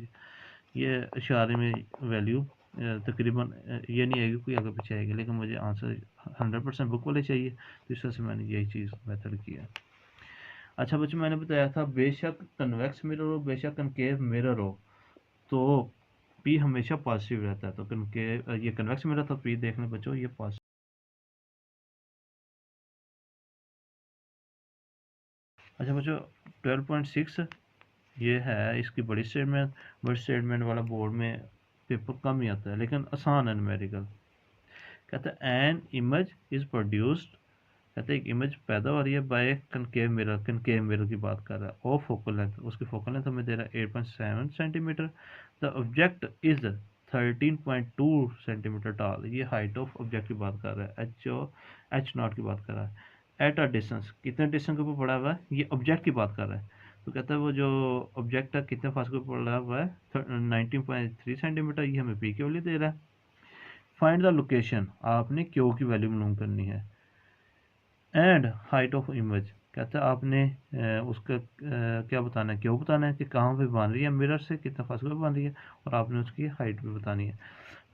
ये इशारे में वैल्यू तकरीबन ये नहीं आएगी, कोई आगे पीछे आएगी, लेकिन मुझे आंसर 100% बुक वाले चाहिए, तो इस तरह से मैंने यही चीज़ मेथड किया। अच्छा बच्चों, मैंने बताया था बेशक कन्वेक्स मिरर हो बेशक कनकेव मिरर हो, तो पी हमेशा पॉजिटिव रहता है। तो कनकेव ये कन्वेक्स मिरर, तो पी देख लें बच्चों, ये पॉजिटिव। अच्छा बच्चों 12.6 ये है इसकी बड़ी स्टेटमेंट। बड़ी स्टेटमेंट वाला बोर्ड में पेपर कम ही आता है, लेकिन आसान है न्यूमेरिकल। कहता है एन इमेज इज प्रोड्यूस्ड, कहते हैं एक इमेज पैदा हो रही है बाय कनकेव मिरर की बात कर रहा है, और फोकल लेंथ, उसकी फोकल लेंथ हमें दे रहा है 8.7 centimetre. The object is 13.2 centimetre toll, ये हाइट ऑफ ऑब्जेक्ट की बात कर रहा है, एच नॉट की बात कर रहा है। एट अ डिस्टेंस, कितने डिस्टेंस के ऊपर पड़ा हुआ है, ये ऑब्जेक्ट की बात कर रहा है। तो कहता है वो जो ऑब्जेक्ट है कितने फासले पर पड़ा हुआ है, 19.3 सेंटीमीटर, ये हमें पी की वैल्यू दे रहा है। फाइंड द लोकेशन, आपने क्यू की वैल्यू मालूम करनी है। एंड हाइट ऑफ इमेज, कहता है आपने उसका क्या बताना है, क्यों बताना है कि कहाँ पे बन रही है, मिरर से कितना फासले पे बन रही है, और आपने उसकी हाइट भी बतानी है।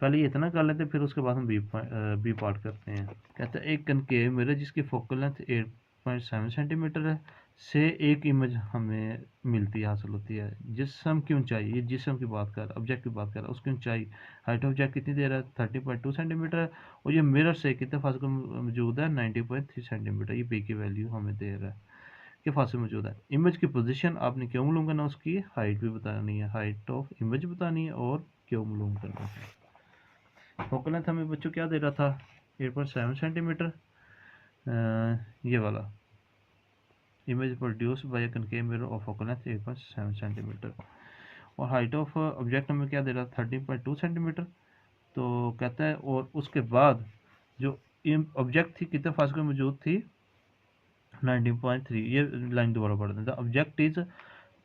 पहले ये इतना कर लेते हैं, फिर उसके बाद हम बी पार्ट करते हैं। कहता है एक कनकेव मिरर जिसकी फोकल लेंथ 8.7 सेंटीमीटर है से एक इमेज हमें मिलती है, हासिल होती है। जिसम की ऊंचाई, ये जिसम की बात कर, ऑब्जेक्ट की बात कर रहा है, उसकी ऊंचाई हाइट ऑफ ऑब्जेक्ट कितनी दे रहा है, 30.2 सेंटीमीटर है, और ये मिरर से कितने फासले मौजूद है, 90.3 सेंटीमीटर। ये पी की वैल्यू हमें दे रहा है कि फासले मौजूद है। इमेज की पोजीशन आपने क्यों मालूम करना, उसकी हाइट भी बतानी है, हाइट ऑफ इमेज बतानी है, और क्यों मालूम करना है। फोकल लेंथ हमें बच्चों क्या दे रहा था, 8.7 सेंटीमीटर, ये वाला image produce by concave mirror of focal length 8.7 centimetre, और हाइट ऑफ ऑब्जेक्ट हमें क्या दे रहा था, 13.2 सेंटीमीटर। तो कहता है और उसके बाद जो ऑब्जेक्ट थी कितने फासले में मौजूद थी, 19.3। ये लाइन दोबारा पढ़ दें, the object is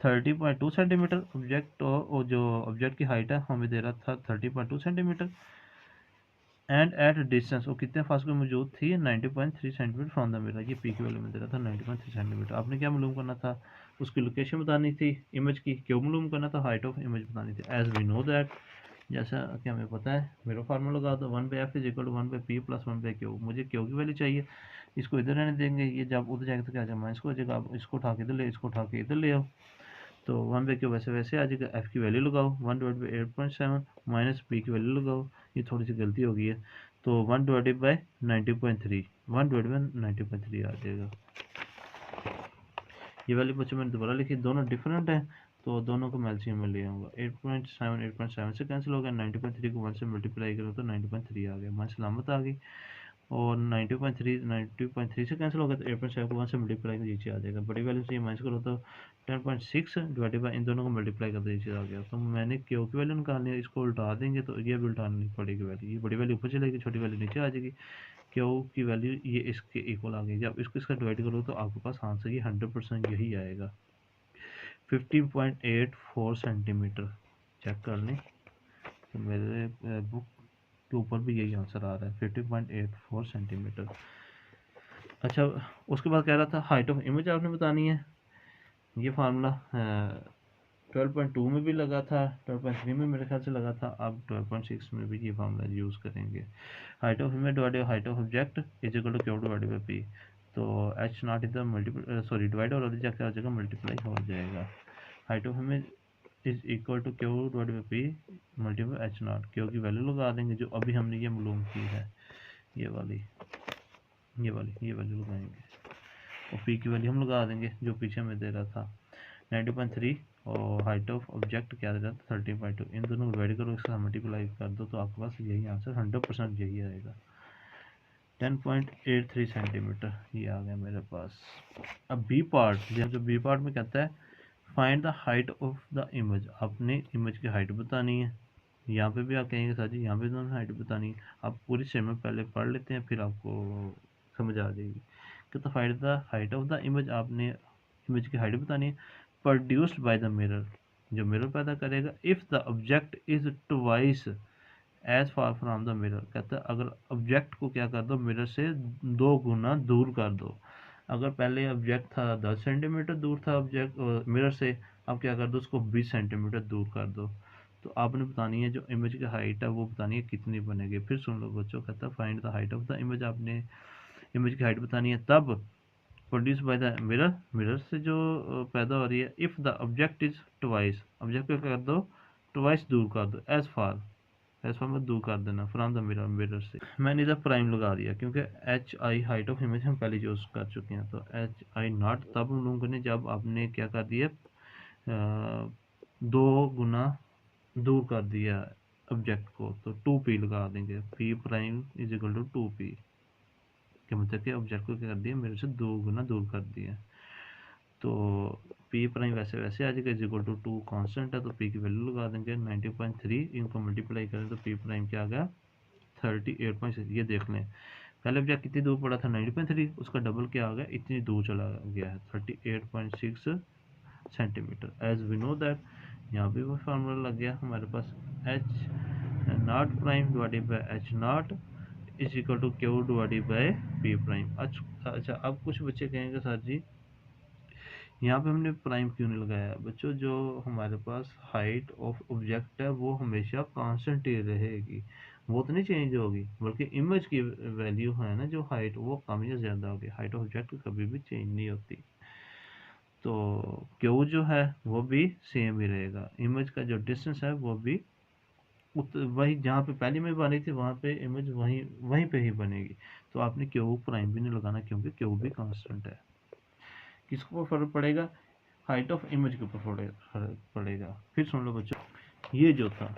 30.2 centimetre, object और जो ऑब्जेक्ट की हाइट है हमें दे रहा था 30.2 सेंटीमीटर, एंड एट डिस्टेंस वो कितने फासले मौजूद थी, 90.3 सेंटीमीटर फ्रॉम द मिरर। ये पी की वैल्यू में दे रहा था 90.3 सेंटीमीटर। आपने क्या मालूम करना था, उसकी लोकेशन बतानी थी, इमेज की क्यों मालूम करना था, हाइट ऑफ इमेज बतानी थी। एज वी नो दैट, जैसा कि हमें पता है, मेरा फार्मूला लगा दो, 1/f is equal to 1/p plus 1/q। मुझे क्यू की वैल्यू चाहिए, इसको इधर रहने देंगे, ये जब उधर जाएगा तो क्या जाएगा, इसको हो जाएगा। आप इसको उठा के इधर ले, इसको उठा के इधर ले आओ, तो 1/q वैसे वैसे आ जाएगा। एफ की वैल्यू लगाओ 1/8.7 माइनस पी की वैल्यू लगाओ, ये थोड़ी सी गलती हो गई है, तो 1/90.3 1/90.3 आ जाएगा। ये वैल्यू बच्चों मैंने दोबारा लिखी, दोनों डिफरेंट हैं, तो दोनों को मैं एलसीएम में ले आऊँगा। 8.7 से कैंसिल हो गया, 90.3 को 1 से मल्टीप्लाई करो तो 90.3 आ गया, मैं सलामत आ गई। और 90.3 से कैंसिल होगा तो 8.7 को 1 से मल्टीप्लाई कर नीचे आ जाएगा। बड़ी वैल्यू से ये माइनस करो तो 10.6 डिवाइडेड बाई इन दोनों को मल्टीप्लाई कर नीचे आ गया। तो मैंने क्यू की वैल्यू निकालनी है, इसको उल्टा देंगे तो ये भी उल्टानी पड़ेगी वैल्यू, ये बड़ी वैल्यू ऊपर चलेगी, छोटी वैल्यू नीचे आ जाएगी। क्यू की वैल्यू ये इसके इक्वल आ गई। जब इसको इसका डिवाइड करो तो आपके पास आंसर ये 100% यही आएगा, 15.84 सेंटीमीटर। चेक कर लें तो मेरे बुक के ऊपर भी यही आंसर आ रहा है, 15.84 सेंटीमीटर। अच्छा, उसके बाद कह रहा था हाइट ऑफ इमेज आपने बतानी है। ये फार्मूला 12.2 में भी लगा था, 12.3 में मेरे ख्याल से लगा था, अब 12.6 में भी ये फार्मूला यूज़ करेंगे। Height of image divided height of object is equal to q divided by p. तो h not is the multiple sorry divide और क्या क्या हो जाएगा, मल्टीप्लाई हो जाएगा। Height of image is equal to q divided by p multiple h not. Q की value लगा देंगे जो अभी हमने ये मालूम की है, ये वाली ये वैल्यू लगाएंगे, और पी की वैल्यू हम लगा देंगे जो पीछे में दे रहा था 90.3, और हाइट ऑफ ऑब्जेक्ट क्या दे रहा था 13.2। इन दोनों को डिवाइड करो, इसका मल्टीप्लाई कर दो तो आपके पास यही आंसर 100% यही आएगा, 10.83 सेंटीमीटर ये आ गया मेरे पास। अब बी पार्ट, जो बी पार्ट में कहता है find the height of the image, आपने इमेज की हाइट बतानी है। यहाँ पे भी आप कहेंगे सर जी यहाँ पे तो हाइट बतानी है, आप पूरी स्टेटमेंट पहले पढ़ लेते हैं फिर आपको समझ आ जाएगी। कि तो find the height of the image, आपने इमेज की हाइट बतानी है प्रोड्यूस्ड बाय द मिरर, जो मिरर पैदा करेगा, if the object is twice as far from the mirror. कहता है अगर ऑब्जेक्ट को क्या कर दो, मिरर से 2 गुना दूर कर दो। अगर पहले ऑब्जेक्ट था 10 सेंटीमीटर दूर था ऑब्जेक्ट मिरर से, अब क्या कर दो उसको 20 सेंटीमीटर दूर कर दो। तो आपने बतानी है जो इमेज की हाइट है वो बतानी है कितनी बनेगी। फिर सुन लो बच्चों, कहता है find the height of the image, आपने इमेज की हाइट बतानी है तब produce by the mirror, mirror से जो पैदा हो रही है, if the object is twice, object को क्या कर दो ट्वाइस दूर कर दो, एज फार में दूर कर देना फ्रॉम द मिरर, मिरर से। मैंने इधर प्राइम लगा दिया क्योंकि H I height of image हम पहले यूज़ कर चुके हैं। तो एच आई नॉट तब हम लोगों ने जब आपने क्या कर दिया 2 गुना दूर कर दिया ऑब्जेक्ट को, तो 2p लगा देंगे, p prime is equal to 2p के मतलब कि ऑब्जेक्ट को क्या कर दिया मेरे से 2 गुना दूर कर दिया। तो p प्राइम वैसे वैसे आ जाएगा, इज इक्वल टू 2 कॉन्स्टेंट है तो p की वैल्यू लगा देंगे 90.3, इनको मल्टीप्लाई करें तो p प्राइम क्या आ गया 38.6। ये देख लें पहले ऑब्जेक्ट कितनी दूर पड़ा था 90.3, उसका डबल क्या आ गया, इतनी दूर चला गया है 38.6 centimetre. As we know that, यहाँ भी वो फार्मूला लग गया हमारे पास, h not prime divided by h not is equal to q divided by P prime. अच्छा, अब कुछ बच्चे कहेंगे सर जी यहाँ पे हमने प्राइम क्यों नहीं लगाया। बच्चों जो हमारे पास हाइट ऑफ ऑब्जेक्ट है वो हमेशा कांस्टेंट ही रहेगी, वो तो नहीं चेंज होगी, बल्कि इमेज की वैल्यू है ना जो हाइट, वो कम या ज़्यादा होगी, हाइट ऑफ ऑब्जेक्ट कभी भी चेंज नहीं होती। तो क्यू जो है वो भी सेम ही रहेगा, इमेज का जो डिस्टेंस है वो भी वही जहाँ पे पहली में बनी थी वहाँ पे इमेज वहीं पे ही बनेगी। तो आपने क्यू प्राइम भी नहीं लगाना क्योंकि क्यू भी कांस्टेंट है। किसको फर्क पड़ेगा, हाइट ऑफ इमेज के ऊपर फर्क पड़ेगा। फिर सुन लो बच्चों, ये जो था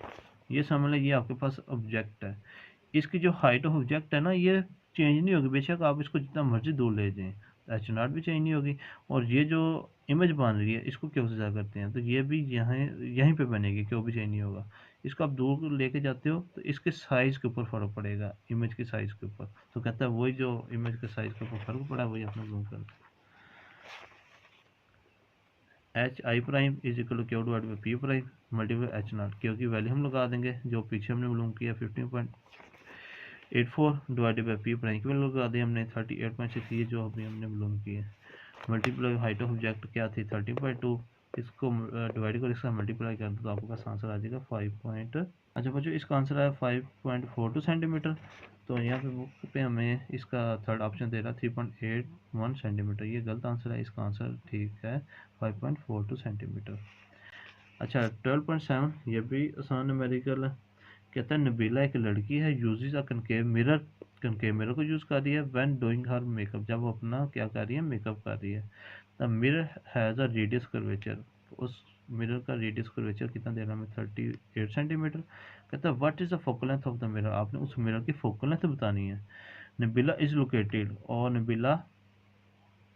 ये समझ लें ये आपके पास ऑब्जेक्ट है, इसकी जो हाइट ऑफ ऑब्जेक्ट है ना ये चेंज नहीं होगी, बेशक आप इसको जितना मर्जी दूर ले जाएं, एच नॉट भी चेंज नहीं होगी। और ये जो इमेज बन रही है इसको क्यों से करते हैं तो ये भी यहाँ यहीं पे बनेगी, क्यों भी चेंज नहीं होगा। इसको आप दूर लेके जाते हो तो इसके साइज़ के ऊपर फ़र्क पड़ेगा, इमेज के साइज़ के ऊपर। तो कहता है वही जो इमेज के साइज़ के ऊपर फ़र्क पड़ा वही अपना जूम कर, H I prime is equal to Q divide by P prime multiply H not. Q की वैल्यू हम लगा देंगे जो पीछे हमने मालूम किया 15.84 डिवाइडेड बाई पी प्राइम की वैल्यू लगा दी हमने 38.6, ये जो अभी हमने मालूम की है। मल्टीप्लाई हाइट ऑफ ऑब्जेक्ट क्या थी 13.2, इसको डिवाइड कर इसका मल्टीप्लाई कर दो तो आपके पास आंसर आ जाएगा 5 अच्छा बच्चों इसका आंसर आया 5.42 सेंटीमीटर। तो यहाँ पे बुक पे हमें इसका थर्ड ऑप्शन दे रहा है 3.81 सेंटीमीटर, ये गलत आंसर है, इसका आंसर ठीक है 5.42 सेंटीमीटर। अच्छा 12.7 ये भी आसान न्यूमेरिकल है। कहता है नबीला एक लड़की है, यूजेस अ कनकेव मिरर को यूज़ कर रही है व्हेन डूइंग हर मेकअप, जब वो अपना क्या कर रही है मेकअप कर रही है। The mirror has a radius curvature, उस मिरर का रेडियस कर्वेचर कितना दे रहा है हमें 38 सेंटीमीटर। कहता है what is the focal length of the mirror, आपने उस मिरर की फोकल लेंथ बतानी है। नबीला इज़ लोकेटेड, और नबीला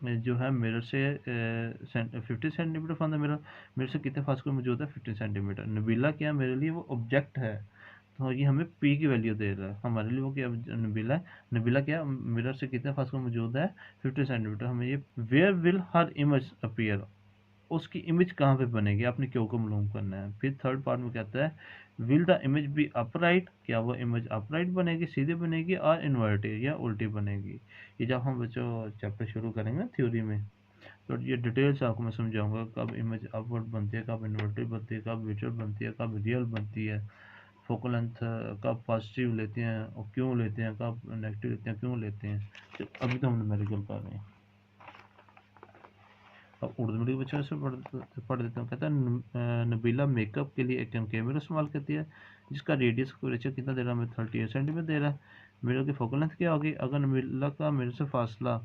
जो है मिरर से 50 centimetre from the mirror, mirror से कितने फासले मौजूद है 50 सेंटीमीटर। नबीला क्या मेरे लिए वो ऑब्जेक्ट है, तो ये हमें पी की वैल्यू दे रहा है, हमारे लिए वो क्या नबीला है। नबीला क्या मिरर से कितने फासले मौजूद है 50 सेंटीमीटर। हमें ये where will her image appear, उसकी इमेज कहाँ पे बनेगी, आपने क्यों को मालूम करना है। फिर थर्ड पार्ट में कहता है will the image B upright, क्या वो इमेज अपराइट बनेगी, सीधे बनेगी, और इन्वर्टेड या उल्टी बनेगी। ये जब हम बच्चों चैप्टर शुरू करेंगे थ्योरी में, तो ये डिटेल से आपको मैं समझाऊंगा कब इमेज अपवर्ड बनती है, कब इन्वर्टेड बनती है, कब विजुअल बनती है, कब रियल बनती है, फोकल लेंथ कब पॉजिटिव लेते हैं और क्यों लेते हैं, कब नेगेटिव लेते हैं क्यों लेते हैं। तो अभी तो हम न्यूमेरिकल कर रहे हैं। अब उर्दू मीडियम बच्चों से पढ़ देता हूँ। कहता है नबीला मेकअप के लिए एक कैमरा इस्तेमाल करती है जिसका रेडियस रेशियो कितना दे रहा है, हमें 38 सेंटीमीटर दे रहा है। मिरर की फोकल लेंथ क्या होगी, अगर नबीला का मिरर से फासला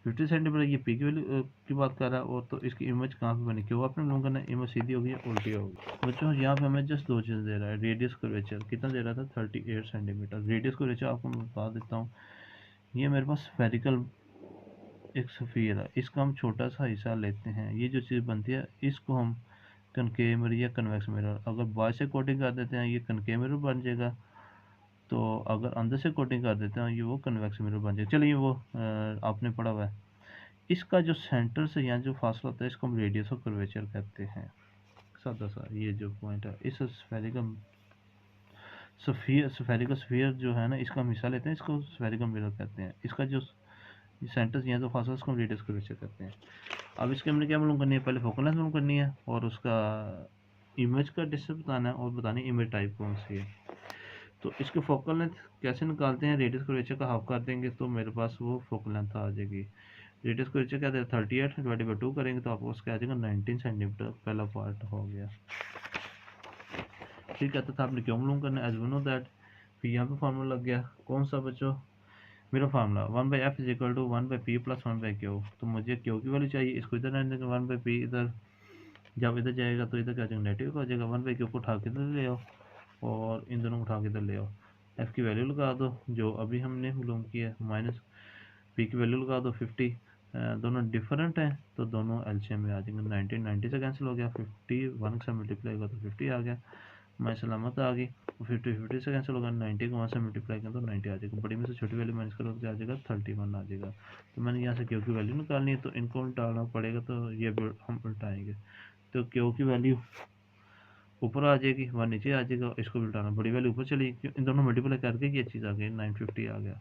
50 सेंटीमीटर, ये पी की वैल्यू की बात कर रहा है, और तो इसकी इमेज कहाँ पे बनी, क्यों आपने लोगों करना, इमेज सीधी होगी या उल्टी होगी। बच्चों यहाँ पे हमें जस्ट दो चीज़ दे रहा है, रेडियस कर्वेचर कितना दे रहा था 38 सेंटीमीटर। रेडियस कर्वेचर आपको मैं बता देता हूँ, ये मेरे पास स्फेरिकल एक सफ़ीर है, इसका हम छोटा सा हिस्सा लेते हैं, ये जो चीज़ बनती है इसको हम कनकेव मिरर या कन्वेक्स मिरर, अगर बाहर से कोटिंग कर देते हैं ये कनकेव मिरर बन जाएगा, तो अगर अंदर से कोटिंग कर देते हैं ये वो कन्वेक्स मिरर बन जाएगा। चलिए वो आपने पढ़ा हुआ है। इसका जो सेंटर से यहाँ जो फासला होता है इसको हम रेडियस ऑफ कर्वेचर कहते हैं। सादा सा ये जो पॉइंट है, इस स्फेरिकल स्फीयर जो है ना, इसका हम हिस्सा लेते हैं, इसको स्फेरिकल मिरर कहते हैं। इसका जो सेंटर यहाँ जो फासला इसको हम रेडियस कर्वेचर कहते हैं। अब इसके हमने क्या मालूम करनी है, पहले फोकल लेंथ मालूम करनी है और उसका इमेज का डिस्टेंस बताना है और बतानी है इमेज टाइप कौन सी है। तो इसके फोकल लेंथ कैसे निकालते हैं, रेडियस कर्वेचर का हाफ कर देंगे तो मेरे पास वो फोकल लेंथ आ जाएगी। रेडियस कर्वेचर क्या दे 38 डिवाइडेड बाई 2 करेंगे तो आपको उसका आ जाएगा 19 सेंटीमीटर, पहला पार्ट हो गया। फिर कहता था आपने क्यों मालूम करना है, एज वी नो दैट। फिर यहाँ पे फार्मूला लग गया, कौन सा बच्चों, मेरा formula 1/f is equal to 1/p plus 1/q। तो मुझे क्यू की वैल्यू चाहिए, इसको इधर रहने देंगे, 1/p इधर, जब इधर जाएगा तो इधर क्या जाएगा नेगेटिव हो जाएगा, 1/q को उठा के इधर ले आओ और इन दोनों को उठा के इधर ले आओ। एफ की वैल्यू लगा दो जो अभी हमने मालूम किया, माइनस पी की वैल्यू लगा दो 50, दोनों डिफरेंट हैं तो दोनों एलसीएम में आ जाएंगे। 19 90 से कैंसिल हो गया, 50 1 से मल्टीप्लाई होगा तो 50 आ गया, मैं सलामत आ गई। 50 से कैंसिल होगा, 90 को 1 से मल्टीप्लाई करें तो 90 आ जाएगा, बड़ी में से छोटी वैल्यू माइनस करो तो आ जाएगा 31 आ जाएगा। तो मैंने यहाँ से क्यू की वैल्यू निकालनी है तो इनको उल्टाना पड़ेगा, तो ये हम उल्टाएंगे तो क्यू की वैल्यू ऊपर आ जाएगी, वह नीचे आ जाएगा, इसको उल्टाना, बड़ी वैल्यू ऊपर चली, इन दोनों मल्टीप्लाई करके ये चीज़ आ गई 950 आ गया।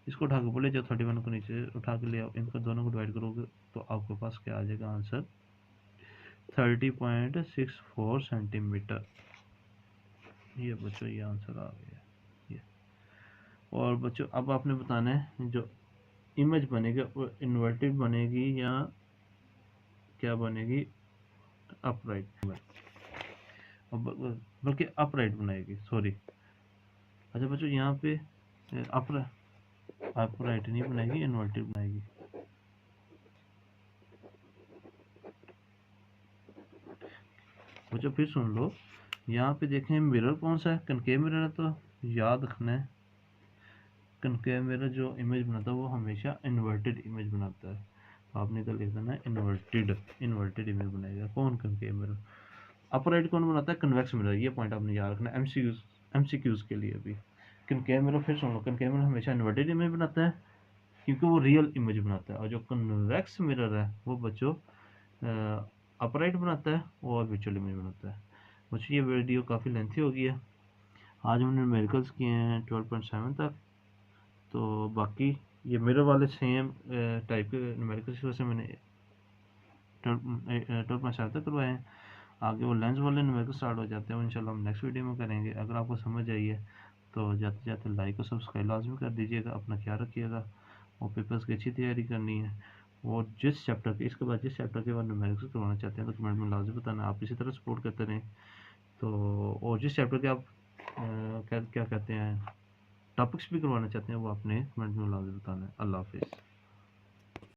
इसको उठा के बोले जो 31 को नीचे उठा के ले आओ, इनको दोनों को डिवाइड करोगे तो आपके पास क्या आ जाएगा आंसर 30.64 सेंटीमीटर। ये बच्चों ये आंसर आ गया ये। और बच्चों अब आपने बताना है जो इमेज बनेगी वो इन्वर्टेड बनेगी या क्या बनेगी, अपराइट, बल्कि अपराइट बनाएगी, सॉरी। अच्छा बच्चों यहाँ पे अपराइट नहीं बनाएगी, इन्वर्टेड बनाएगी। बच्चों फिर सुन लो, यहाँ पे देखें मिरर कौन सा है, कनकेव मिरर है, तो याद रखना है कनकेव मिरर जो इमेज बनाता है वो हमेशा इन्वर्टेड इमेज बनाता है। आपने इधर लिख देना है इन्वर्टेड इमेज बनाएगा कौन, कनकेव मिरर। अपराइट कौन बनाता है, कन्वेक्स मिरर, ये पॉइंट आपने याद रखना है एमसीक्यूज के लिए भी। कनकेव मिरर फिर सुन लो, कनकेव मिरर हमेशा इन्वर्टेड इमेज बनाता है क्योंकि वो रियल इमेज बनाता है, और जो कन्वेक्स मिरर है वो बच्चों अपराइट बनाता है और विजुअल इमेज बनाता है। बच्चों ये वीडियो काफ़ी लेंथी हो गई है, आज हमने न्यूमेरिकल्स किए हैं 12.7 तक, तो बाकी ये मिरर वाले सेम टाइप के न्यूमेरिकल्स की वजह से मैंने 12.7 तक करवाए हैं। आगे वो लेंस वाले न्यूमेरिकल स्टार्ट हो जाते हैं, वो इंशाल्लाह हम नेक्स्ट वीडियो में करेंगे। अगर आपको समझ आई है तो जाते जाते लाइक और सब्सक्राइब लाजमी कर दीजिएगा, अपना ख्याल रखिएगा और पेपर्स की अच्छी तैयारी करनी है। और जिस चैप्टर के इसके बाद जिस चैप्टर के बाद न्यूमेरिकल्स करवाना चाहते हैं तो कमेंट में लाजमी बताना, आप इसी तरह सपोर्ट करते रहें। तो और जिस चैप्टर के आप क्या कहते हैं टॉपिक्स भी करवाना चाहते हैं वो आपने कमेंट में लाजमी बताना है। अल्लाह हाफिज़।